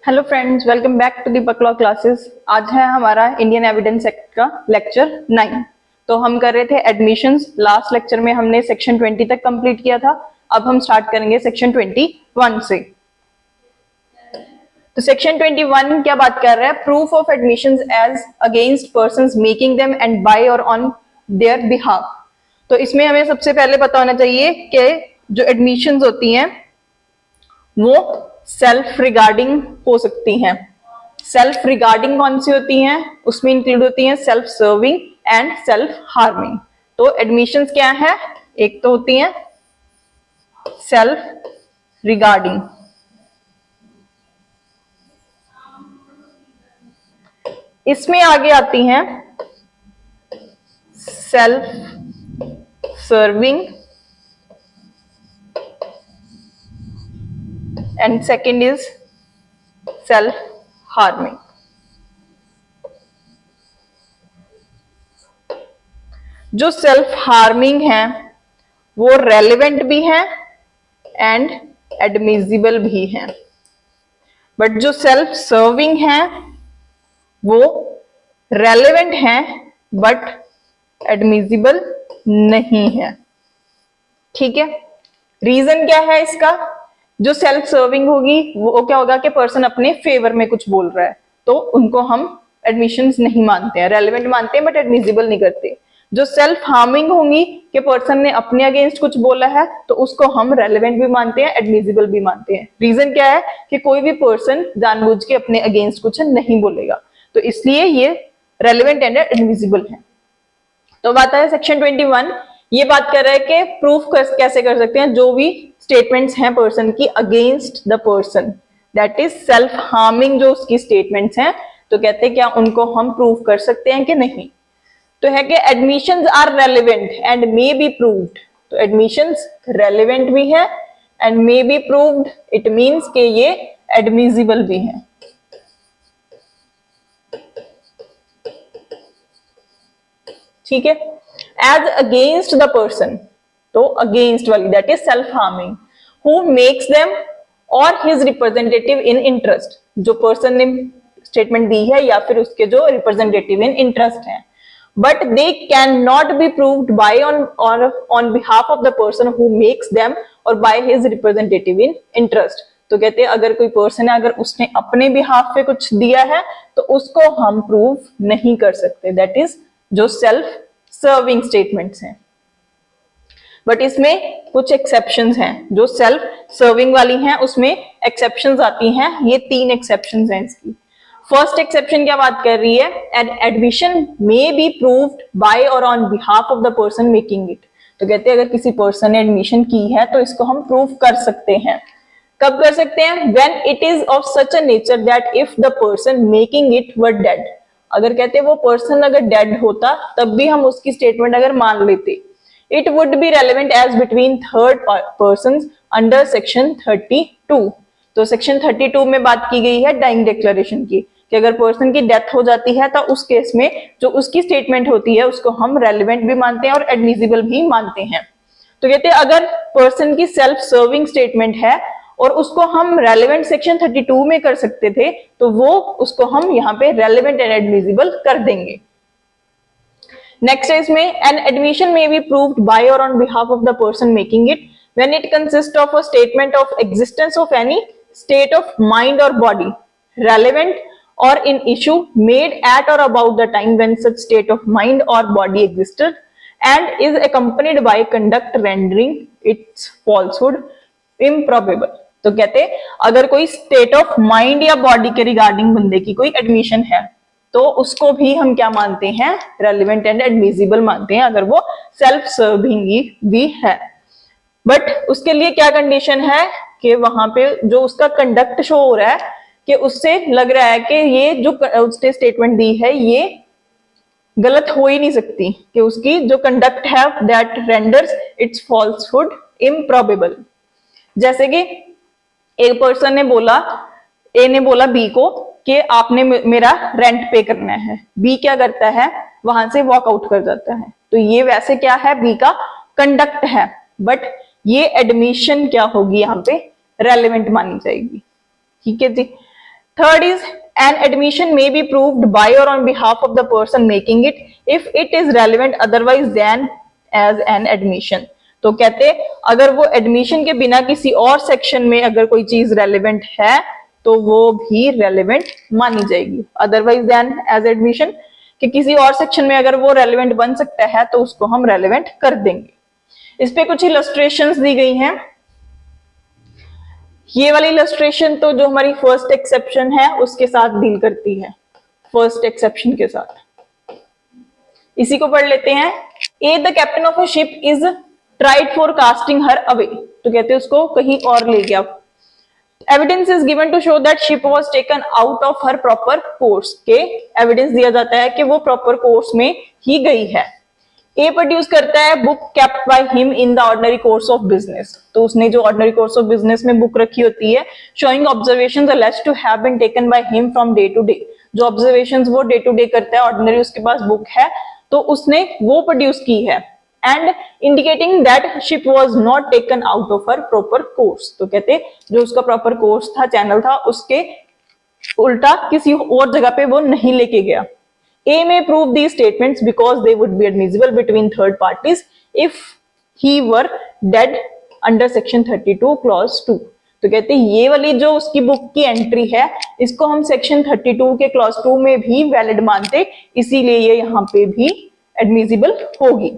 Hello friends, welcome back to Deepak law classes. आज है हमारा इंडियन एविडेंस एक्ट का लेक्चर 9। तो हम कर रहे थे एडमिशंस। लास्ट लेक्चर में हमने सेक्शन 20 तक कंप्लीट किया था। अब हम स्टार्ट करेंगे सेक्शन 21 से। तो सेक्शन 21 क्या बात कर रहा है? Proof of admissions as against persons making them and by or on their behalf. तो इसमें हमें सबसे पहले पता होना चाहिए कि जो एडमिशंस होती हैं वो सेल्फ रिगार्डिंग हो सकती हैं। सेल्फ रिगार्डिंग कौन सी होती हैं? उसमें इंक्लूड होती हैं self serving and self harming. तो एडमिशंस क्या है? एक तो होती हैं सेल्फ रिगार्डिंग, इसमें आगे आती हैं self serving and second is self harming। जो सेल्फ हार्मिंग है वो रेलेवेंट भी है एंड एडमिजिबल भी है, बट जो सेल्फ सर्विंग है वो रेलेवेंट है बट एडमिजिबल नहीं है। ठीक है, रीजन क्या है इसका? जो सेल्फ सर्विंग होगी वो क्या होगा कि पर्सन अपने फेवर में कुछ बोल रहा है, तो उनको हम एडमिशंस नहीं मानते हैं, रेलेवेंट मानते हैं बट एडमिजिबल नहीं करते। जो सेल्फ हार्मिंग होंगी कि पर्सन ने अपने अगेंस्ट कुछ बोला है, तो उसको हम रेलेवेंट भी मानते हैं, एडमिजिबल भी मानते हैं। रीजन क्या है कि कोई भी पर्सन जानबूझ के अपने अगेंस्ट कुछ नहीं बोलेगा, तो इसलिए ये रेलेवेंट एंड एडमिजिबल है। तो बात है सेक्शन 21 ये बात कर रहा है कि प्रूफ कैसे कर सकते हैं जो भी स्टेटमेंट्स हैं पर्सन की against the person, that is self harming. जो उसकी स्टेटमेंट्स हैं तो कहते हैं क्या उनको हम प्रूव कर सकते हैं कि नहीं? तो है कि admissions are relevant and may be proved. तो एडमिशंस रेलेवेंट भी है and may be proved, it means कि ये एडमिजिबल भी है। ठीक है, एज अगेंस्ट द पर्सन, तो अगेंस्ट वाली that is self harming, who makes them or his representative in interest. जो पर्सन ने स्टेटमेंट दी है या फिर उसके जो रिप्रेजेंटेटिव इन इंटरेस्ट है, but they can not be proved by on behalf of the person who makes them or by his representative in interest. तो कहते हैं अगर कोई पर्सन है, अगर उसने अपने बिहाफ पे कुछ दिया है तो उसको हम प्रूव नहीं कर सकते, दैट इज जो सेल्फ सर्विंग स्टेटमेंट्स हैं। बट इसमें कुछ एक्सेप्शंस हैं। जो सेल्फ सर्विंग वाली हैं उसमें एक्सेप्शंस आती हैं। ये 3 एक्सेप्शंस हैं इसकी। फर्स्ट एक्सेप्शन क्या बात कर रही है? An admission may be proved by or on behalf of the person making it. तो कहते हैं अगर किसी पर्सन ने एडमिशन की है तो इसको हम प्रूव कर सकते हैं। कब कर सकते हैं? When it is of such a nature that if the person making it were dead. अगर कहते हैं वो पर्सन अगर डेड होता तब भी हम उसकी स्टेटमेंट अगर मान लेते, it would be relevant as between third persons under section 32। तो सेक्शन 32 में बात की गई है डाइंग डिक्लेरेशन की, कि अगर पर्सन की डेथ हो जाती है तो उस केस में जो उसकी स्टेटमेंट होती है उसको हम रेलेवेंट भी मानते हैं और एडमिजिबल भी मानते हैं। तो कहते हैं अगर पर्सन की सेल्फ सर्विंग स्टेटमेंट है और उसको हम रेलेवेंट सेक्शन 32 में कर सकते थे, तो वो उसको हम यहाँ पे रेलेवेंट एंड एडमिजिबल कर देंगे। नेक्स्ट है इसमें an admission may be proved by or on behalf of the person making it when it consists of a statement of existence of any state of mind or body relevant or in issue made at or about the time when such state of mind or body existed and is accompanied by conduct rendering its falsehood improbable. तो कहते अगर कोई state of mind या body के regarding बंदे की कोई admission है तो उसको भी हम क्या मानते हैं? रेलेवेंट एंड एडमिजिबल मानते हैं, अगर वो सेल्फ सर्विंग भी है। बट उसके लिए क्या कंडीशन है कि वहां पे जो उसका कंडक्ट शो हो रहा है कि उससे लग रहा है कि ये जो उसने स्टेटमेंट दी है ये गलत हो ही नहीं सकती, कि उसकी जो कंडक्ट है that renders it's falsehood improbable. जैसे कि एक पर्सन ने बोला, ए ने बोला बी को कि आपने मेरा रेंट पे करना है। बी क्या करता है? वहां से वॉकआउट कर जाता है। तो ये वैसे क्या है? बी का कंडक्ट है, बट ये एडमिशन क्या होगी? यहाँ पे रेलेवेंट मानी जाएगी। ठीक है जी। Third is an admission may be proved by or on behalf of the person making it if it is relevant otherwise than as an admission. तो कहते अगर वो एडमिशन के बिना किसी और सेक्शन में अगर कोई चीज रेलेवेंट है तो वो भी रेलेवेंट मानी जाएगी, अदरवाइज देन एज एडमिशन, कि किसी और सेक्शन में अगर वो रेलेवेंट बन सकता है तो उसको हम रेलेवेंट कर देंगे। इस पे कुछ इलस्ट्रेशंस दी गई हैं। ये वाली इलस्ट्रेशन तो जो हमारी फर्स्ट एक्सेप्शन है उसके साथ डील करती है, फर्स्ट एक्सेप्शन के साथ। इसी को पढ़ लेते हैं। A the captain of a ship is tried for casting her away, तो कहते हैं उसको कहीं और ले गया। Evidence is given to show that ship was taken out of her proper course, के एविडेंस दिया जाता है कि वो प्रॉपर कोर्स में ही गई है। ए प्रोड्यूस करता है book kept by him in the ordinary course of business, तो उसने जो ऑर्डिनरी कोर्स ऑफ बिजनेस में बुक रखी होती है, showing observations alleged to have been taken by him from day to day, जो ऑब्जर्वेशंस वो डे टू डे करता है, ऑर्डिनरी उसके पास बुक है तो उसने वो प्रोड्यूस की है। And indicating that ship was not taken out of her proper course, तो कहते जो उसका प्रॉपर कोर्स था, चैनल था, उसके उल्टा किसी और जगह पे वो नहीं लेके गया। A may prove these statements because they would be admissible between third parties if he were dead under section 32 clause 2, तो कहते हैं ये वाली जो उसकी बुक की एंट्री है इसको हम सेक्शन 32 के क्लॉज 2 में भी वैलिड मानते, इसीलिए ये यहां पे भी एडमिसिबल होगी।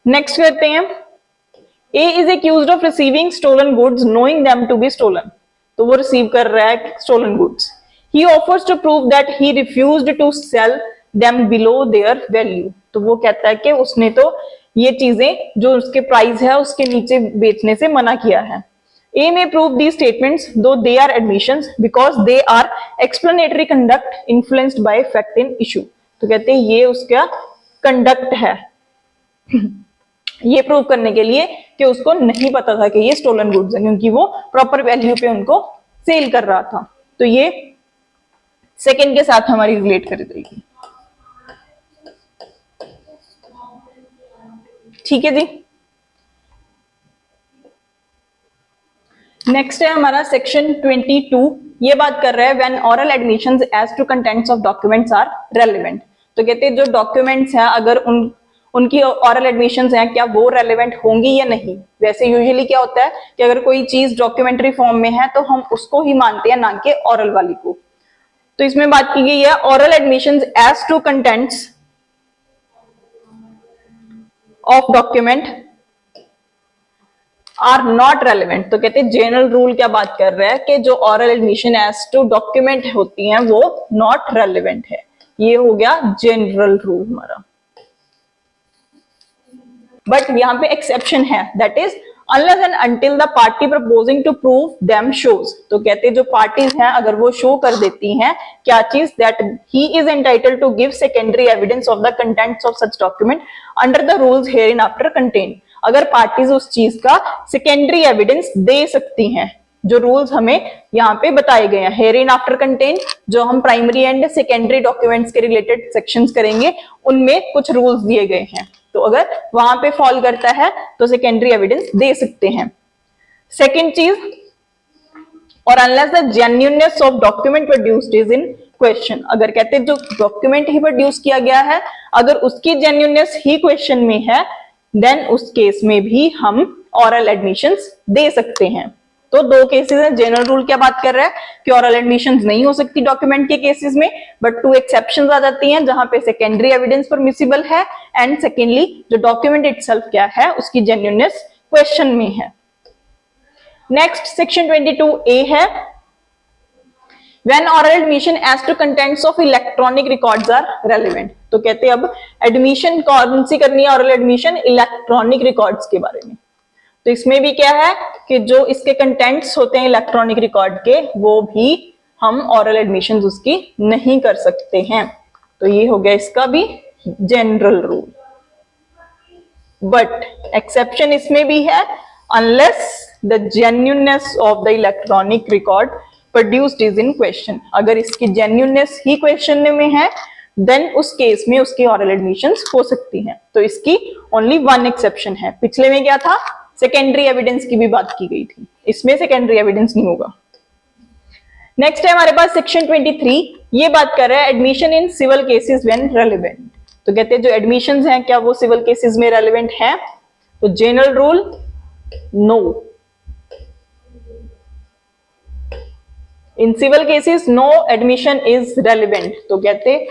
नेक्स्ट करते हैं। A is accused of receiving stolen goods knowing them to be stolen, तो वो रिसीव कर रहा है stolen goods। He offers to prove that he refused to sell them below their value, तो वो कहता है कि उसने तो ये चीजें जो उसके प्राइस है उसके नीचे बेचने से मना किया है। A may prove these statements though they are admissions because they are explanatory conduct influenced by fact in issue, तो कहते हैं ये उसका कंडक्ट है ये प्रूव करने के लिए कि उसको नहीं पता था कि ये स्टोलन गुड्स है, क्योंकि वो प्रॉपर वैल्यू पे उनको सेल कर रहा था, तो ये सेकंड के साथ हमारी रिलेट कर देगी। ठीक है जी। नेक्स्ट है हमारा सेक्शन 22, ये बात कर रहा है when oral admissions as to contents of documents are relevant, तो कहते हैं जो डॉक्यूमेंट्स हैं अगर उनकी ओरल एडमिशंस हैं क्या वो रेलेवेंट होंगी या नहीं। वैसे यूजुअली क्या होता है कि अगर कोई चीज डॉक्यूमेंट्री फॉर्म में है तो हम उसको ही मानते हैं, ना कि ओरल वाली को। तो इसमें बात की गई है oral admissions as to contents of document are not relevant, तो कहते हैं जनरल रूल क्या बात कर रहा है कि जो oral admission as to document होती हैं वो नॉट रेलेवेंट है। ये हो गया जनरल रूल हमारा। बट यहां पे एक्सेप्शन है, that is unless and until the party proposing to prove them shows, तो कहते हैं जो पार्टीज हैं अगर वो शो कर देती हैं क्या चीज, that he is entitled to give secondary evidence of the contents of such document under the rules hereinafter contained, अगर पार्टीज उस चीज का सेकेंडरी एविडेंस दे सकती हैं जो रूल्स हमें यहाँ पे बताए गए हैं। hereinafter contained जो हम प्राइमरी एंड सेकेंडरी डॉक्यूमेंट्स के रिलेटेड सेक्शंस करेंगे उनमें कुछ रूल्स दिए गए हैं, तो अगर वहां पे फॉल करता है तो सेकेंडरी एविडेंस दे सकते हैं। सेकेंड चीज, और unless the genuineness of document produced is in question, अगर कहते हैं जो डॉक्यूमेंट ही प्रोड्यूस किया गया है अगर उसकी जेन्युइननेस ही क्वेश्चन में है देन उस केस में भी हम ओरल एडमिशंस दे सकते हैं। तो दो केसेस हैं। जनरल रूल क्या बात कर रहा है कि ओरल एडमिशंस नहीं हो सकती डॉक्यूमेंट के केसेस में, बट 2 एक्सेप्शंस आ जाती हैं जहां पे सेकेंडरी एविडेंस परमिसिबल है एंड सेकेंडली जो डॉक्यूमेंट इटसेल्फ क्या है उसकी जेन्युइननेस क्वेश्चन में है। नेक्स्ट सेक्शन 22A है when oral admission as to contents of electronic records are relevant, तो कहते हैं अब एडमिशन कौन सी करनी है, ओरल एडमिशन इलेक्ट्रॉनिक रिकॉर्ड्स के बारे में। तो इसमें भी क्या है कि जो इसके कंटेंट्स होते हैं इलेक्ट्रॉनिक रिकॉर्ड के वो भी हम ओरल एडमिशंस उसकी नहीं कर सकते हैं, तो ये हो गया इसका भी जनरल रूल। बट एक्सेप्शन इसमें भी है unless the genuineness of the electronic record produced is in question, अगर इसकी जेन्युइननेस ही क्वेश्चन में है देन उस केस में उसकी ओरल एडमिशंस हो सकती हैं। तो इसकी ओनली 1 एक्सेप्शन है। पिछले में क्या था, सेकेंडरी एविडेंस की भी बात की गई थी, इसमें सेकेंडरी एविडेंस नहीं होगा। नेक्स्ट है हमारे पास सेक्शन 23, ये बात कर रहा है admission in civil cases when relevant. तो कहते हैं जो एडमिशंस हैं क्या वो सिविल केसेस में रेलेवेंट हैं? तो general rule no, in civil cases no admission is relevant. तो कहते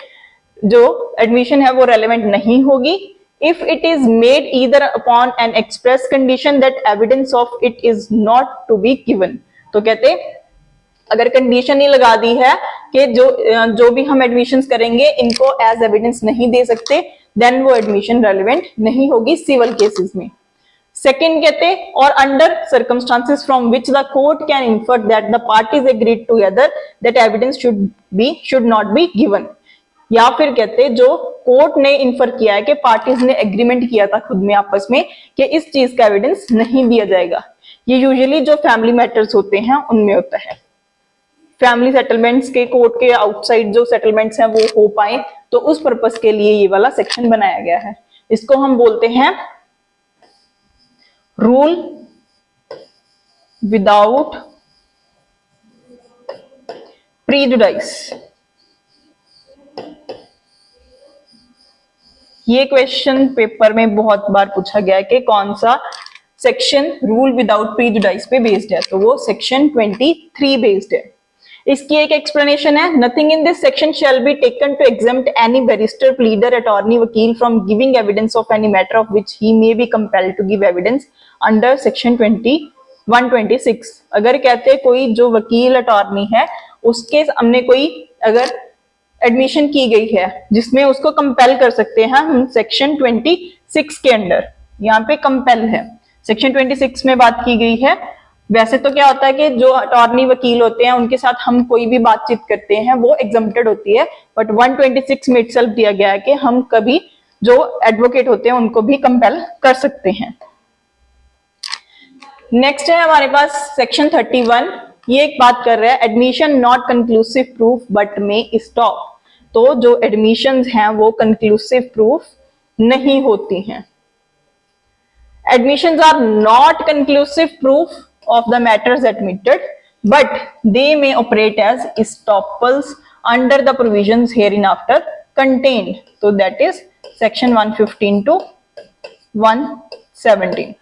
जो एडमिशन है वो रेलेवेंट नहीं होगी if it is made either upon an express condition that evidence of it is not to be given। तो कहते अगर कंडीशन ही लगा दी है कि जो भी हम एडमिशंस करेंगे इनको एज एविडेंस नहीं दे सकते, देन वो एडमिशन रेलेवेंट नहीं होगी सिविल केसेस में। सेकंड कहते or under circumstances from which the court can infer that the parties agreed together that evidence should not be given. या फिर कहते जो कोर्ट ने इन्फर किया है कि पार्टीज ने एग्रीमेंट किया था खुद में आपस में कि इस चीज का एविडेंस नहीं दिया जाएगा। ये यूजुअली जो फैमिली मैटर्स होते हैं उनमें होता है। फैमिली सेटलमेंट्स के कोर्ट के आउटसाइड जो सेटलमेंट्स हैं वो हो पाए, तो उस पर्पस के लिए ये वाला सेक्शन बनाया गया है। इसको हम बोलते हैं रूल विदाउट प्रीजुडाइस। ये क्वेश्चन पेपर में बहुत बार पूछा गया है कि कौन सा सेक्शन रूल विदाउट प्रीजुडाइस पे बेस्ड है, तो वो सेक्शन 23 बेस्ड है। इसकी एक एक्सप्लेनेशन है, nothing in this section shall be taken to exempt any barrister, pleader, attorney, vakil from giving evidence of any matter of which he may be compelled to give evidence under section 126। अगर कहते कोई जो वकील attorney है उसके सामने कोई अगर एडमिशन की गई है जिसमें उसको कंपेल कर सकते हैं हम सेक्शन 26 के अंडर, यहाँ पे कंपेल है सेक्शन 26 में बात की गई है। वैसे तो क्या होता है कि जो अटॉर्नी वकील होते हैं उनके साथ हम कोई भी बातचीत करते हैं वो एग्जम्प्टेड होती है, बट 126 में इटसेल्फ दिया गया है कि हम कभी जो एडवोकेट होते हैं उनको भी कंपेल कर सकते हैं। नेक्स्ट है हमारे पास सेक्शन 31, ये एक बात कर रहा है admission not conclusive proof but may stop. तो जो एडमिशंस हैं वो कंक्लूसिव प्रूफ नहीं होती हैं। Admissions are not conclusive proof of the matters admitted but they may operate as estoppels under the provisions hereinafter contained. तो दैट इज सेक्शन 115 टू 117,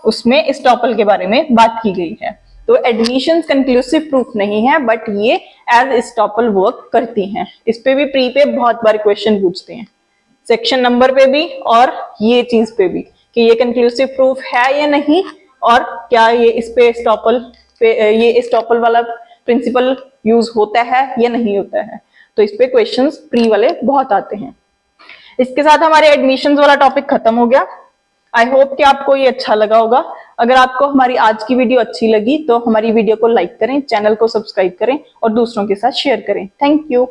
उसमें estoppel के बारे में बात की गई है। तो एडमिशंस कंक्लूसिव प्रूफ नहीं है बट ये एज estoppel वर्क करती हैं। इस पे भी प्री पे बहुत बार क्वेश्चन पूछते हैं, सेक्शन नंबर पे भी और ये चीज पे भी, कि ये कंक्लूसिव प्रूफ है या नहीं, और क्या ये इस पे estoppel वाला प्रिंसिपल यूज होता है या नहीं होता है। तो इस पे क्वेश्चंस प्री वाले बहुत आते हैं। इसके साथ हमारे एडमिशंस वाला टॉपिक खत्म हो गया। आई होप कि आपको ये अच्छा लगा होगा। अगर आपको हमारी आज की वीडियो अच्छी लगी तो हमारी वीडियो को लाइक करें, चैनल को सब्सक्राइब करें और दूसरों के साथ शेयर करें। Thank you.